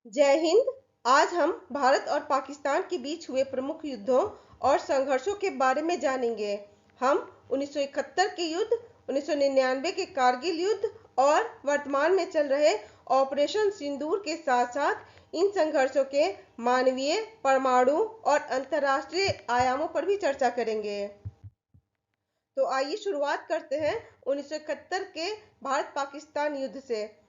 जय हिंद। आज हम भारत और पाकिस्तान के बीच हुए प्रमुख युद्धों और संघर्षों के बारे में जानेंगे। हम 1971 के युद्ध, 1999 के कारगिल युद्ध और वर्तमान में चल रहे ऑपरेशन सिंदूर के साथ-साथ इन संघर्षों के मानवीय, परमाणु और अंतर्राष्ट्रीय आयामों पर भी चर्चा करेंगे। तो आइए शुरुआत करते हैं 1971 के भारत-पाकिस्तान युद्ध से।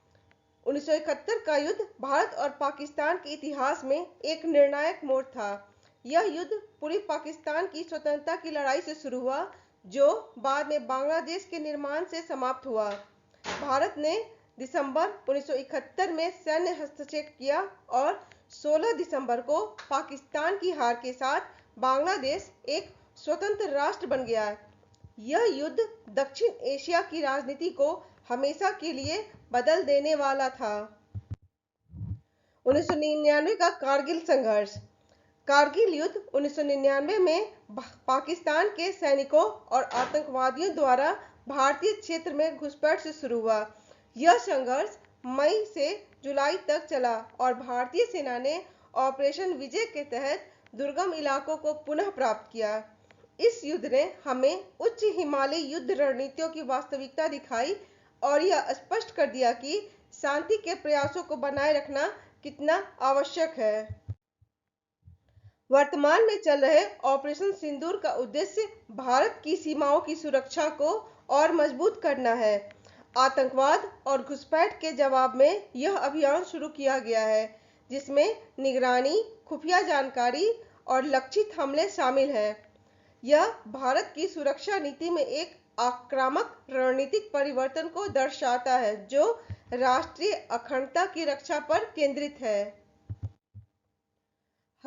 1971 का युद्ध भारत और पाकिस्तान के इतिहास में एक निर्णायक मोड़ था। यह युद्ध पूर्वी पाकिस्तान की स्वतंत्रता की लड़ाई से शुरू हुआ, जो बाद में बांग्लादेश के निर्माण से समाप्त हुआ। भारत ने दिसंबर 1971 में सैन्य हस्तक्षेप किया और 16 दिसंबर को पाकिस्तान की हार के साथ बांग्लादेश एक स्वतंत्र राष्ट्र बन गया। यह युद्ध दक्षिण एशिया की राजनीति को हमेशा के लिए बदल देने वाला था। 1999 का कारगिल संघर्ष। कारगिल युद्ध 1999 में पाकिस्तान के सैनिकों और आतंकवादियों द्वारा भारतीय क्षेत्र में घुसपैठ से शुरू हुआ। यह संघर्ष मई से जुलाई तक चला और भारतीय सेना ने ऑपरेशन विजय के तहत दुर्गम इलाकों को पुनः प्राप्त किया। इस युद्ध ने हमें उच्च हिमालयी युद्ध रणनीतियों की वास्तविकता दिखाई और यह स्पष्ट कर दिया कि शांति के प्रयासों को बनाए रखना कितना आवश्यक है। वर्तमान में चल रहे ऑपरेशन सिंदूर का उद्देश्य भारत की सीमाओं की सुरक्षा को और मजबूत करना है। आतंकवाद और घुसपैठ के जवाब में यह अभियान शुरू किया गया है, जिसमें निगरानी, खुफिया जानकारी और लक्षित हमले शामिल हैं। यह भारत की सुरक्षा नीति में एक आक्रामक रणनीतिक परिवर्तन को दर्शाता है, जो राष्ट्रीय अखंडता की रक्षा पर केंद्रित है।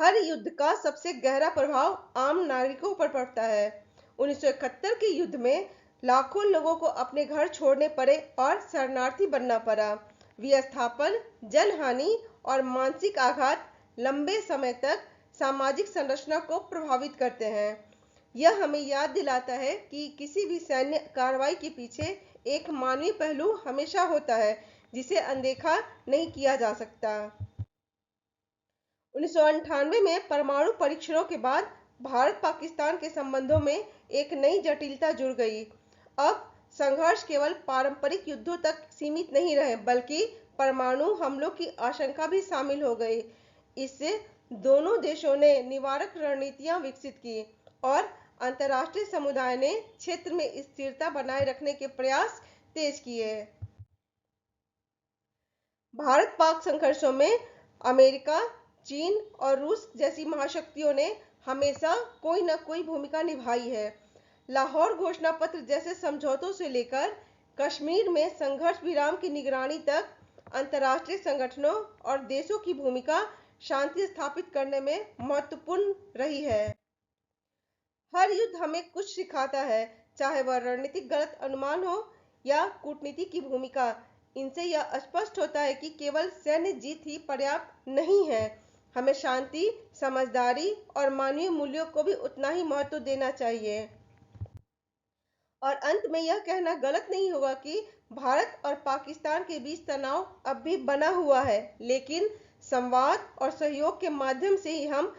हर युद्ध का सबसे गहरा प्रभाव आम नागरिकों पर पड़ता है। 1971 के युद्ध में लाखों लोगों को अपने घर छोड़ने पड़े और शरणार्थी बनना पड़ा। विस्थापन, जनहानि और मानसिक आघात लंबे समय तक सामाजिक संरचना को प्रभावित करते हैं। यह हमें याद दिलाता है कि किसी भी सैन्य कार्रवाई के पीछे एक मानवीय पहलू हमेशा होता है, जिसे अनदेखा नहीं किया जा सकता। 1998 में परमाणु परीक्षणों के बाद भारत पाकिस्तान के संबंधों में एक नई जटिलता जुड़ गई। अब संघर्ष केवल पारंपरिक युद्धों तक सीमित नहीं रहे, बल्कि परमाणु हमलों की आशंका भी शामिल हो गई। इससे दोनों देशों ने निवारक रणनीतियां विकसित की और अंतर्राष्ट्रीय समुदाय ने क्षेत्र में स्थिरता बनाए रखने के प्रयास तेज किए। भारत पाक संघर्षों में अमेरिका, चीन और रूस जैसी महाशक्तियों ने हमेशा कोई न कोई भूमिका निभाई है। लाहौर घोषणा पत्र जैसे समझौतों से लेकर कश्मीर में संघर्ष विराम की निगरानी तक, अंतर्राष्ट्रीय संगठनों और देशों की भूमिका शांति स्थापित करने में महत्वपूर्ण रही है। हर युद्ध हमें कुछ सिखाता है, चाहे वह रणनीतिक गलत अनुमान हो या कूटनीति की भूमिका। इनसे यह स्पष्ट होता है कि केवल सैन्य जीत ही पर्याप्त नहीं है। हमें शांति, समझदारी और मानवीय मूल्यों को भी उतना ही महत्व देना चाहिए। और अंत में यह कहना गलत नहीं होगा कि भारत और पाकिस्तान के बीच तनाव अब भी बना हुआ है, लेकिन संवाद और सहयोग के माध्यम से ही हम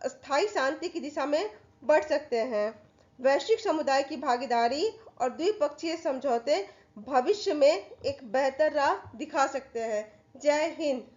स्थायी शांति की दिशा में बढ़ सकते हैं। वैश्विक समुदाय की भागीदारी और द्विपक्षीय समझौते भविष्य में एक बेहतर राह दिखा सकते हैं। जय हिंद।